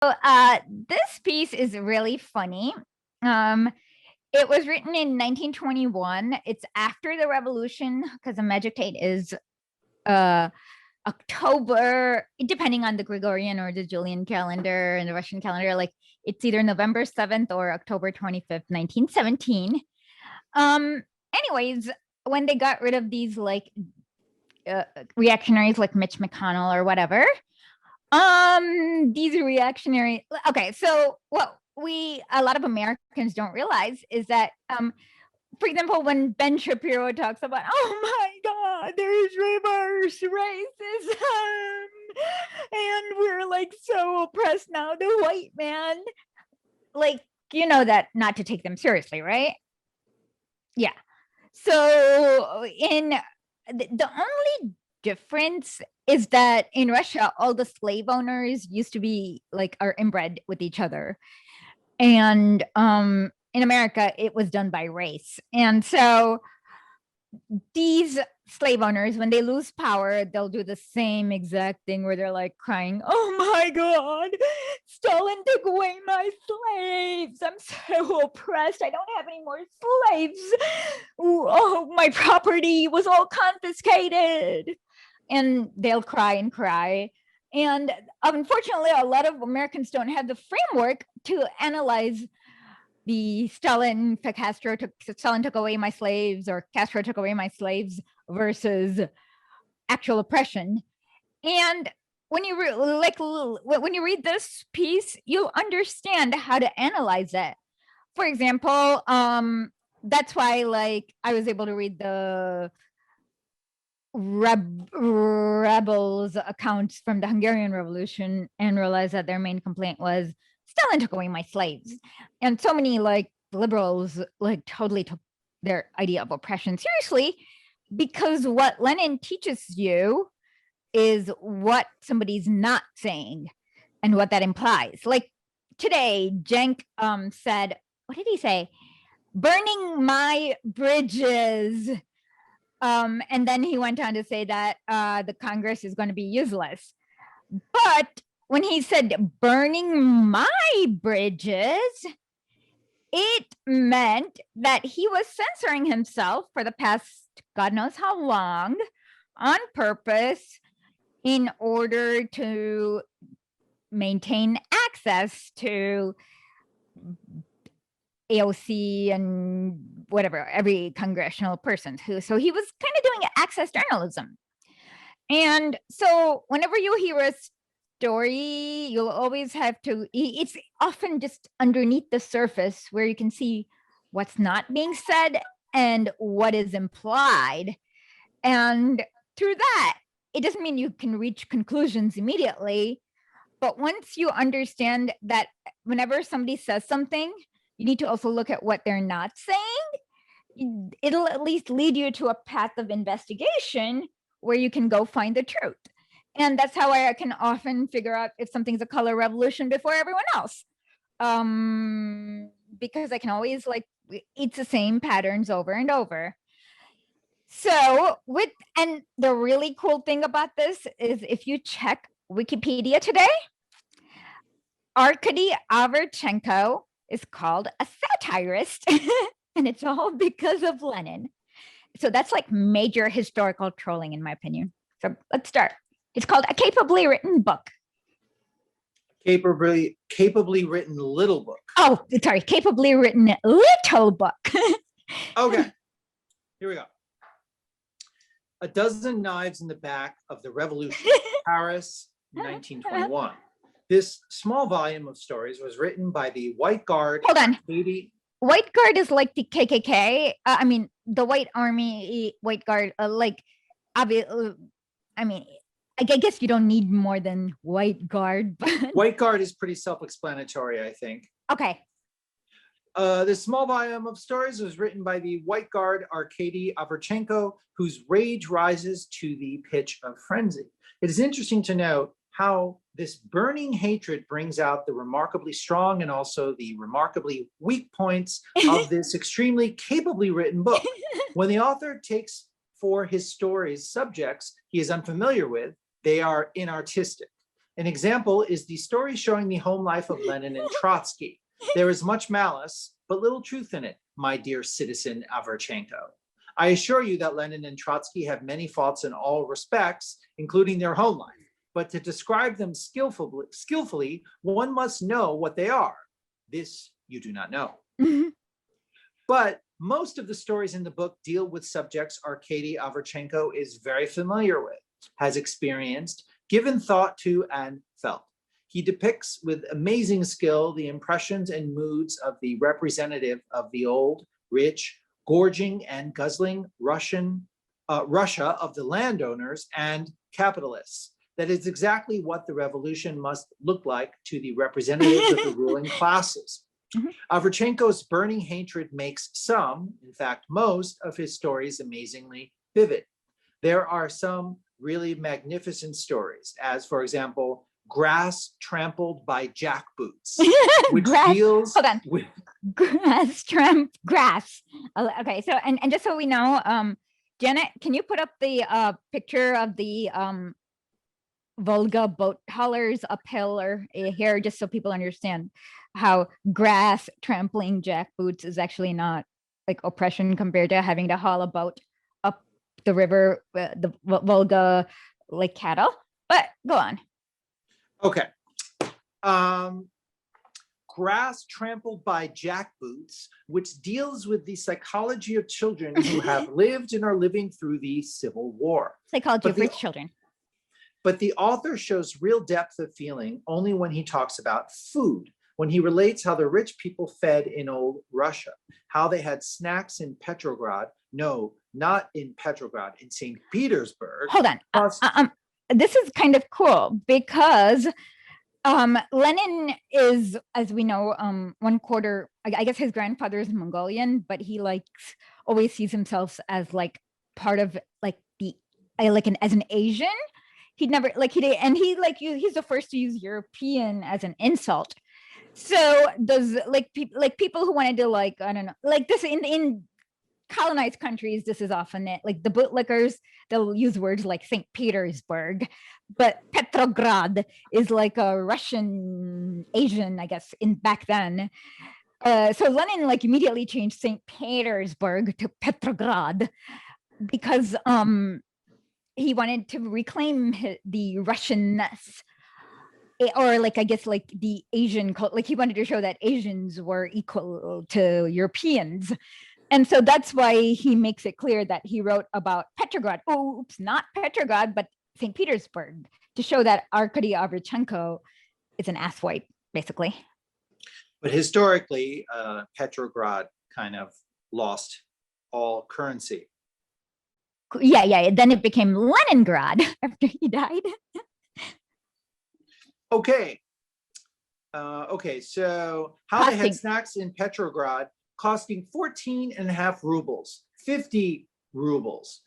This piece is really funny. It was written in 1921. It's after the revolution because the magic date is October, depending on the Gregorian or the Julian calendar and the Russian calendar. Like it's either November 7th or October 25th, 1917. Anyways, when they got rid of these like reactionaries like Mitch McConnell or whatever, these reactionary. Okay, so what a lot of Americans don't realize is that for example, when Ben Shapiro talks about, oh my God, there's reverse racism, and we're like so oppressed now, the white man, like, you know that not to take them seriously, right? Yeah. So in the only difference is that in Russia, all the slave owners used to be like are inbred with each other. And in America, it was done by race. And so these slave owners, when they lose power, they'll do the same exact thing where they're like crying, oh my God, Stalin took away my slaves. I'm so oppressed. I don't have any more slaves. Ooh, oh, my property was all confiscated. And they'll cry and cry. And unfortunately, a lot of Americans don't have the framework to analyze the Stalin took away my slaves or Castro took away my slaves versus actual oppression. And when you when you read this piece, you'll understand how to analyze it. For example, that's why like I was able to read the rebels accounts from the Hungarian Revolution and realize that their main complaint was Stalin took away my slaves. And so many like liberals like totally took their idea of oppression seriously because what Lenin teaches you is what somebody's not saying and what that implies. Like today, Cenk said, what did he say? Burning my bridges. And then he went on to say that the Congress is going to be useless. But when he said burning my bridges, it meant that he was censoring himself for the past God knows how long on purpose in order to maintain access to AOC and whatever, every congressional person so he was kind of doing access journalism. And so whenever you hear a story, you'll always have to, it's often just underneath the surface where you can see what's not being said and what is implied. And through that, it doesn't mean you can reach conclusions immediately, but once you understand that whenever somebody says something, you need to also look at what they're not saying, it'll at least lead you to a path of investigation where you can go find the truth. And that's how I can often figure out if something's a color revolution before everyone else. Because I can always like, it's the same patterns over and over. So and the really cool thing about this is if you check Wikipedia today, Arkady Averchenko is called a satirist and it's all because of Lenin. So that's like major historical trolling in my opinion. So let's start. It's called A Capably Written Book. Capably written little book. Oh, sorry, capably written little book. Okay, here we go. A Dozen Knives in the Back of the Revolution, Paris, 1921. This small volume of stories was written by the White Guard. Hold on. White Guard is like the KKK. I mean, the White Army, White Guard, like, I mean, I guess you don't need more than White Guard. But... White Guard is pretty self-explanatory, I think. Okay. This small volume of stories was written by the White Guard Arkady Averchenko, whose rage rises to the pitch of frenzy. It is interesting to note how this burning hatred brings out the remarkably strong and also the remarkably weak points of this extremely capably written book. When the author takes for his stories subjects he is unfamiliar with, they are inartistic. An example is the story showing the home life of Lenin and Trotsky. There is much malice, but little truth in it, my dear citizen Averchenko. I assure you that Lenin and Trotsky have many faults in all respects, including their home life. But to describe them skillfully, one must know what they are. This you do not know. But most of the stories in the book deal with subjects Arkady Averchenko is very familiar with, has experienced, given thought to, and felt. He depicts with amazing skill the impressions and moods of the representative of the old, rich, gorging and guzzling Russia of the landowners and capitalists. That is exactly what the revolution must look like to the representatives of the ruling classes. Averchenko's burning hatred makes some, in fact most, of his stories amazingly vivid. There are some really magnificent stories, as for example, Grass Trampled by Jackboots, which deals with grass. Okay, so and just so we know, Janet, can you put up the picture of the Volga boat haulers uphill or here, just so people understand how grass trampling jackboots is actually not like oppression compared to having to haul a boat up the river, the Volga, like cattle. But go on. Okay. Grass Trampled by Jackboots, which deals with the psychology of children who have lived and are living through the Civil War. Psychology of rich children. But the author shows real depth of feeling only when he talks about food, when he relates how the rich people fed in old Russia, how they had snacks in Petrograd. No, not in Petrograd, in St. Petersburg. Hold on. This is kind of cool because Lenin is, as we know, 1/4, I guess his grandfather is Mongolian, but he always sees himself as like part of like as an Asian. He'd never he's the first to use European as an insult. So does people who wanted to I don't know, like this in colonized countries, this is often it. Like the bootlickers, they'll use words like St. Petersburg, but Petrograd is like a Russian Asian, I guess, in back then. So Lenin immediately changed St. Petersburg to Petrograd because he wanted to reclaim the Russianness, or I guess the Asian, he wanted to show that Asians were equal to Europeans. And so that's why he makes it clear that he wrote about Petrograd. Oops, not Petrograd, but St. Petersburg, to show that Arkady Averchenko is an asswipe, basically. But historically, Petrograd kind of lost all currency. Yeah. Then it became Leningrad after he died. Okay. So how they had snacks in Petrograd costing 14.5 rubles, 50 rubles,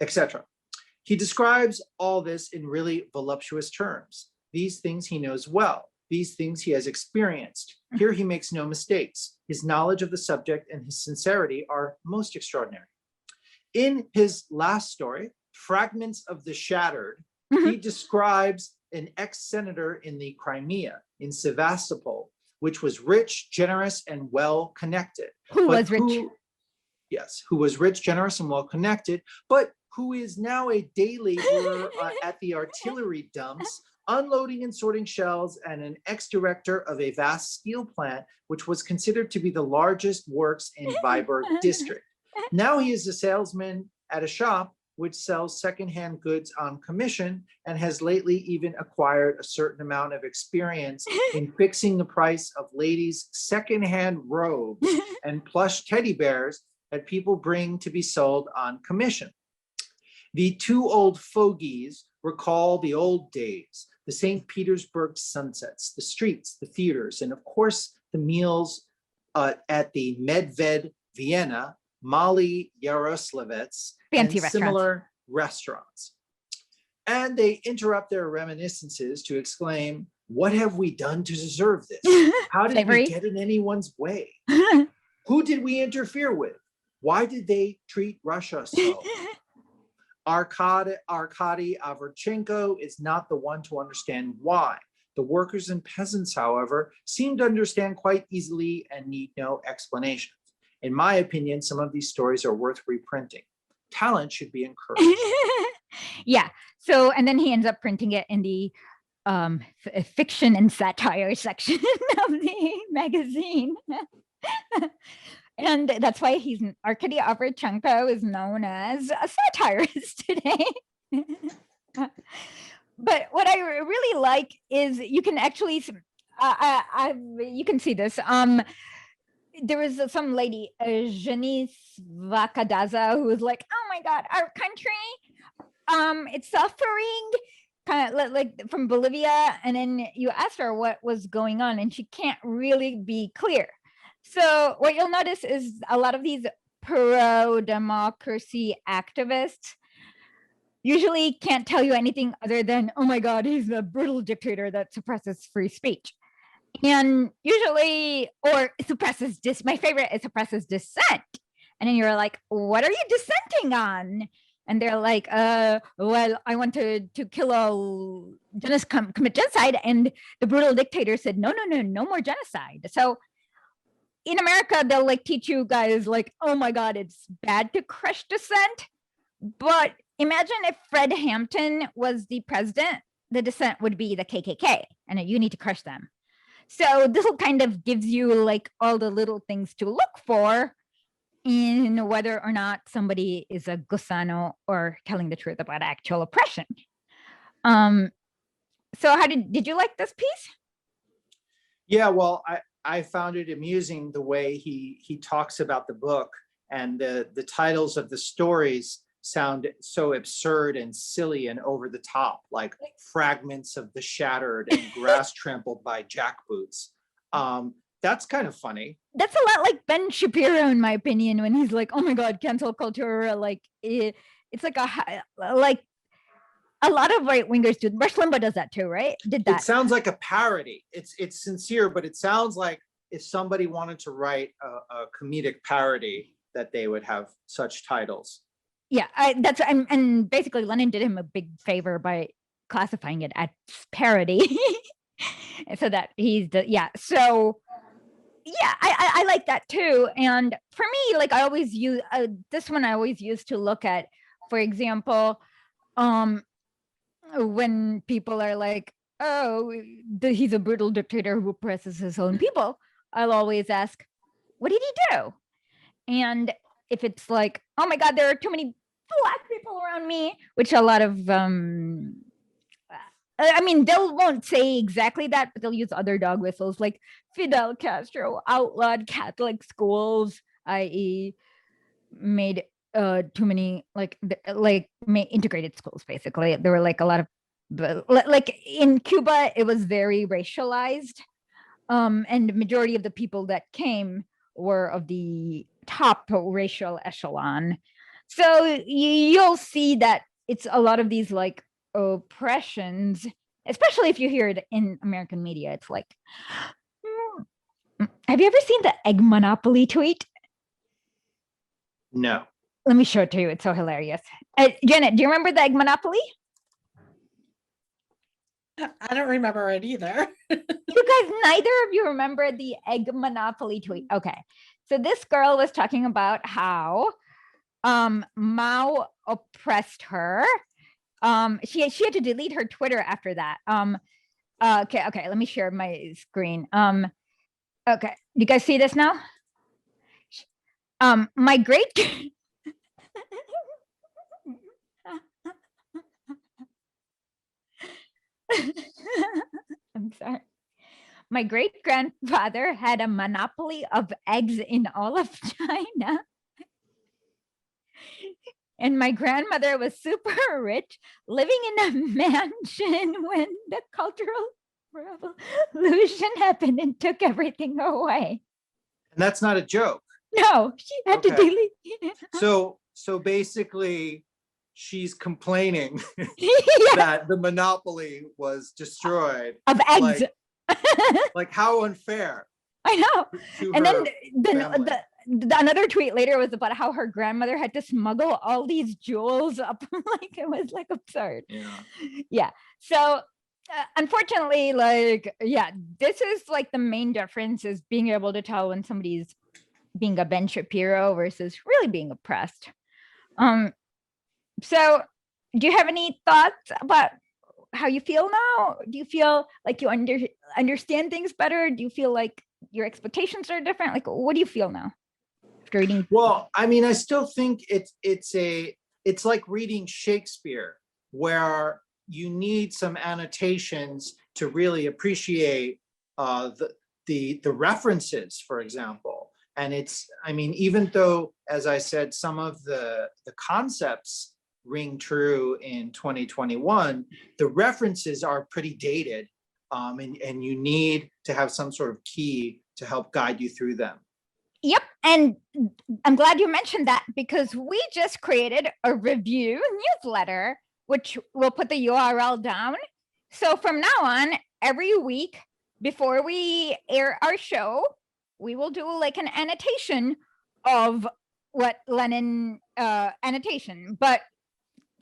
etc. He describes all this in really voluptuous terms. These things he knows well. These things he has experienced. Here he makes no mistakes. His knowledge of the subject and his sincerity are most extraordinary. In his last story, Fragments of the Shattered, he describes an ex-senator in the Crimea, in Sevastopol, which was rich, generous, and well-connected. Who was rich, generous, and well-connected, but who is now a day laborer at the artillery dumps, unloading and sorting shells, and an ex-director of a vast steel plant, which was considered to be the largest works in Viborg district. Now he is a salesman at a shop which sells secondhand goods on commission, and has lately even acquired a certain amount of experience in fixing the price of ladies' secondhand robes and plush teddy bears that people bring to be sold on commission. The two old fogies recall the old days, the St. Petersburg sunsets, the streets, the theaters, and of course the meals at the Medved Vienna, Mali Yaroslavets, and similar restaurants. And they interrupt their reminiscences to exclaim, "What have we done to deserve this? How did we get in anyone's way? Who did we interfere with? Why did they treat Russia so?" Arkady Averchenko is not the one to understand why. The workers and peasants, however, seem to understand quite easily and need no explanations. In my opinion, some of these stories are worth reprinting. Talent should be encouraged. Yeah. So, and then he ends up printing it in the fiction and satire section of the magazine. And that's why Arkady Averchenko is known as a satirist today. But what I really like is you can actually, you can see this. There was some lady, Janice Vakadaza, who was like, "Oh my God, our country, it's suffering." Kind of like from Bolivia, and then you asked her what was going on, and she can't really be clear. So what you'll notice is a lot of these pro-democracy activists usually can't tell you anything other than, "Oh my God, he's a brutal dictator that suppresses free speech." And usually, or suppresses my favorite is suppresses dissent. And then you're like, "What are you dissenting on?" And they're like, well, I want to kill all commit genocide. And the brutal dictator said, no more genocide. So in America, they'll like teach you guys like, "Oh my God, it's bad to crush dissent." But imagine if Fred Hampton was the president, the dissent would be the KKK, and you need to crush them. So this will kind of gives you like all the little things to look for in whether or not somebody is a gusano or telling the truth about actual oppression. So how did you like this piece? Yeah, well, I found it amusing the way he talks about the book, and the titles of the stories sound so absurd and silly and over the top, like Fragments of the Shattered and Grass Trampled by Jackboots. That's kind of funny. That's a lot like Ben Shapiro, in my opinion, when he's like, "Oh my God, cancel culture." Like it's like a lot of right wingers do. Rush Limbaugh does that too, right? Did that? It sounds like a parody. It's sincere, but it sounds like if somebody wanted to write a comedic parody, that they would have such titles. Yeah, and basically Lenin did him a big favor by classifying it as parody, so that he's So yeah, I like that too. And for me, like I always use this one. I always use to look at, for example, when people are like, "Oh, he's a brutal dictator who oppresses his own people," I'll always ask, "What did he do?" And if it's like, "Oh my God, there are too many Black people around me," which a lot of I mean, they won't say exactly that, but they'll use other dog whistles, like Fidel Castro outlawed Catholic schools, i.e., made too many integrated schools. Basically, there were like a lot of, like in Cuba, it was very racialized, and the majority of the people that came were of the top racial echelon. So you'll see that it's a lot of these like oppressions, especially if you hear it in American media. It's like, have you ever seen the egg monopoly tweet? No. Let me show it to you. It's so hilarious. Janet, do you remember the egg monopoly? I don't remember it either. You guys, neither of you remember the egg monopoly tweet. Okay. So this girl was talking about how Mao oppressed her. She had to delete her Twitter after that. Okay, let me share my screen. Okay, you guys see this now? My great I'm sorry. My great grandfather had a monopoly of eggs in all of China. And my grandmother was super rich, living in a mansion when the Cultural Revolution happened and took everything away. And that's not a joke. No, she had to delete it. So basically, she's complaining that the monopoly was destroyed. Of eggs. Like how unfair. I know. And then another tweet later was about how her grandmother had to smuggle all these jewels up. Like it was like absurd. Yeah. So unfortunately, like, yeah, this is like the main difference is being able to tell when somebody's being a Ben Shapiro versus really being oppressed. So do you have any thoughts about how you feel now? Do you feel like you understand things better? Do you feel like your expectations are different? Like, what do you feel now after reading? Well, I mean, I still think it's like reading Shakespeare, where you need some annotations to really appreciate the references, for example. And it's, I mean, even though, as I said, some of the concepts ring true in 2021, the references are pretty dated, and you need to have some sort of key to help guide you through them. Yep. And I'm glad you mentioned that because we just created a review newsletter, which we'll put the URL down. So from now on, every week before we air our show, we will do like an annotation of what Lenin annotation, but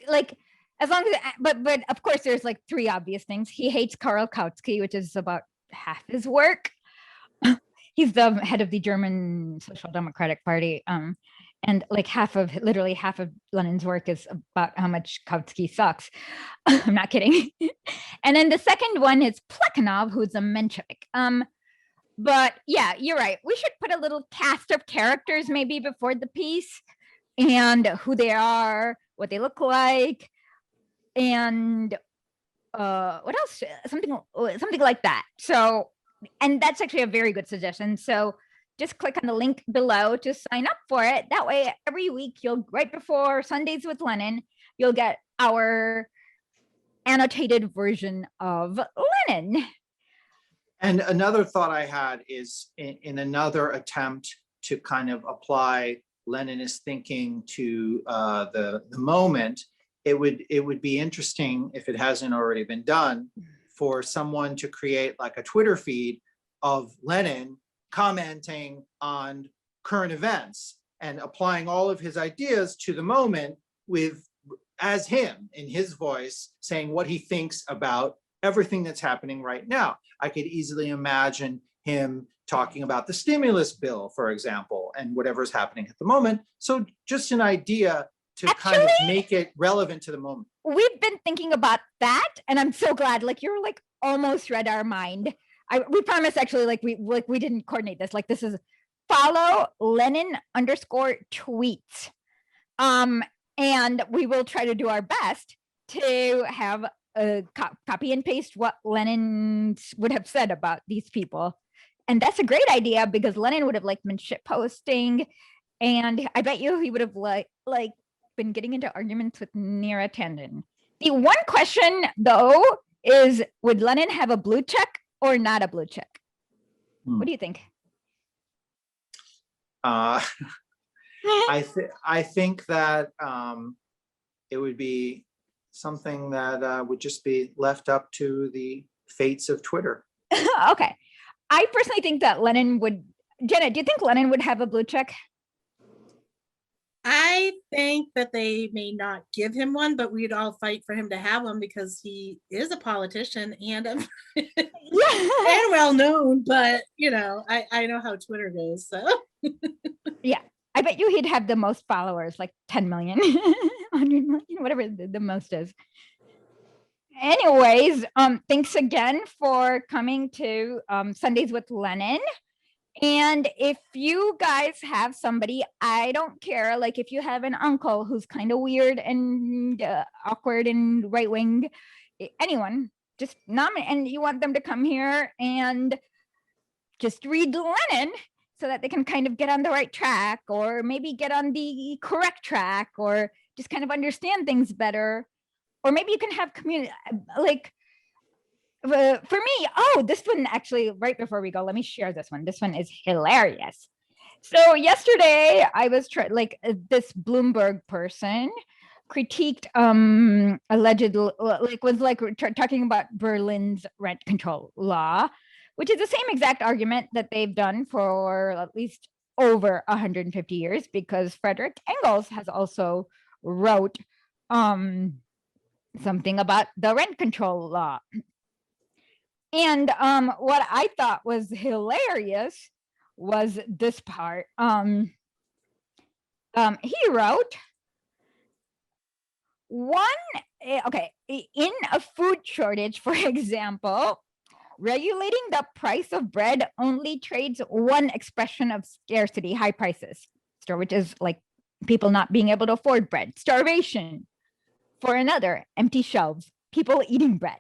like as long as, but of course there's like 3 obvious things. He hates Karl Kautsky, which is about half his work. He's the head of the German Social Democratic Party. And like literally half of Lenin's work is about how much Kautsky sucks. I'm not kidding. And then the second one is Plekhanov, who's a Menshevik. But yeah, you're right. We should put a little cast of characters maybe before the piece and who they are, what they look like, and what else? Something like that. So, and that's actually a very good suggestion. So just click on the link below to sign up for it. That way, every week, right before Sundays with Lenin, you'll get our annotated version of Lenin. And another thought I had is in another attempt to kind of apply Leninist thinking to the moment, it would be interesting, if it hasn't already been done, for someone to create like a Twitter feed of Lenin commenting on current events and applying all of his ideas to the moment as him in his voice saying what he thinks about everything that's happening right now. I could easily imagine him talking about the stimulus bill, for example, and whatever's happening at the moment. So just an idea to kind of make it relevant to the moment. We've been thinking about that, and I'm so glad, like you're like almost read our mind. We promise actually, like we didn't coordinate this. Like this is follow Lenin_tweets. And we will try to do our best to have a copy and paste what Lenin would have said about these people. And that's a great idea because Lenin would have like been shit posting, and I bet you he would have like been getting into arguments with Neera Tanden. The one question though is, would Lenin have a blue check or not a blue check? What do you think? I think that it would be something that would just be left up to the fates of Twitter. Okay. I personally think that Lenin would. Jenna, do you think Lenin would have a blue check? I think that they may not give him one, but we'd all fight for him to have one because he is a politician and and well known. But you know, I know how Twitter goes. So yeah, I bet you he'd have the most followers, like 10 million, 100 million, whatever the most is. Anyways, thanks again for coming to Sundays with Lenin. And if you guys have somebody, I don't care, like if you have an uncle who's kind of weird and awkward and right-wing, anyone, just nominate, and you want them to come here and just read Lenin so that they can kind of get on the right track, or maybe get on the correct track, or just kind of understand things better. Or maybe you can have community, like, for me, this one actually, right before we go, let me share this one. This one is hilarious. So yesterday I was this Bloomberg person critiqued allegedly, like was like talking about Berlin's rent control law, which is the same exact argument that they've done for at least over 150 years, because Frederick Engels has also wrote something about the rent control law. And what I thought was hilarious was this part. He wrote, in a food shortage, for example, regulating the price of bread only trades one expression of scarcity, high prices, which is like people not being able to afford bread, starvation, for another, empty shelves, people eating bread.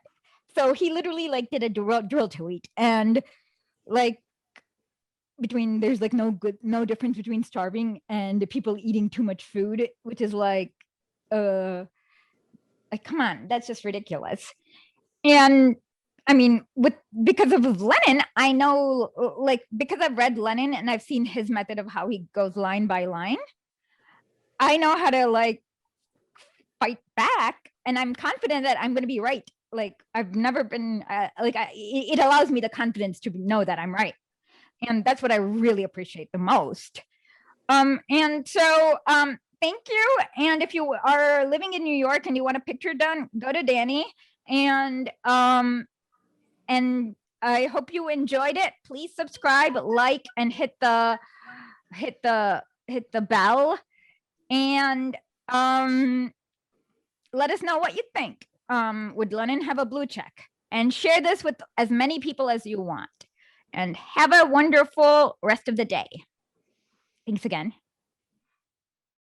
So he literally like did a drill tweet, and like there's like no difference between starving and people eating too much food, which is like come on, that's just ridiculous. And I mean, because of Lenin, I know, like, because I've read Lenin and I've seen his method of how he goes line by line, I know how to like fight back, and I'm confident that I'm going to be right. Like, I've never been it allows me the confidence to know that I'm right, and that's what I really appreciate the most. And so thank you. And if you are living in New York and you want a picture done, go to Danny. And I hope you enjoyed it. Please subscribe, like, and hit the bell. And let us know what you think. Would Lenin have a blue check? And share this with as many people as you want. And have a wonderful rest of the day. Thanks again.